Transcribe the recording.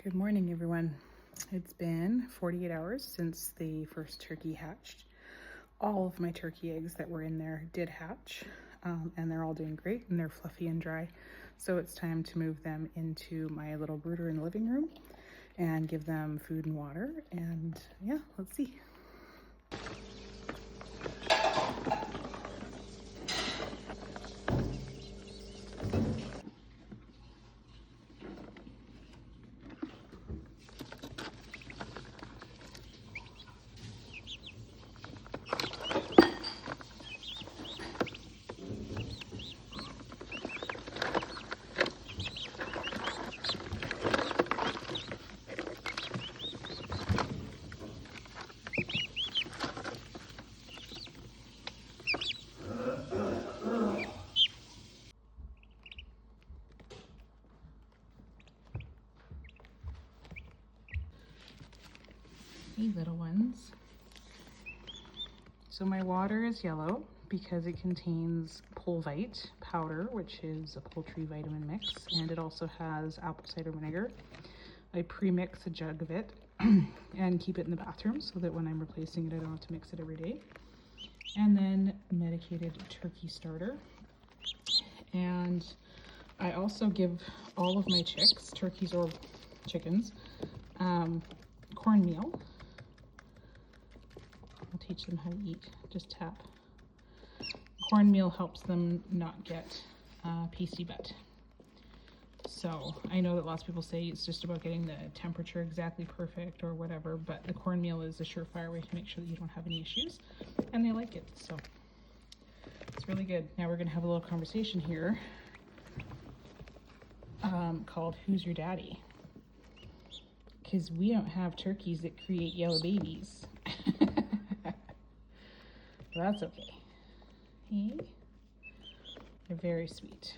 Good morning, everyone. It's been 48 hours since the first turkey hatched. All of my turkey eggs that were in there did hatch, and they're all doing great, and they're fluffy and dry. So it's time to move them into my little brooder in the living room and give them food and water. And yeah, let's see. Hey, little ones. So my water is yellow because it contains Polvite powder, which is a poultry vitamin mix, and it also has apple cider vinegar. I pre-mix a jug of it and keep it in the bathroom so that when I'm replacing it, I don't have to mix it every day. And then medicated turkey starter. And I also give all of my chicks, turkeys or chickens, cornmeal. I'll teach them how to eat. Just tap. Cornmeal helps them not get pasty butt. So I know that lots of people say it's just about getting the temperature exactly perfect or whatever, but the cornmeal is a surefire way to make sure that you don't have any issues, and they like it. So it's really good. Now we're gonna have a little conversation here called Who's Your Daddy? Because we don't have turkeys that create yellow babies. That's okay. Hey, they're very sweet.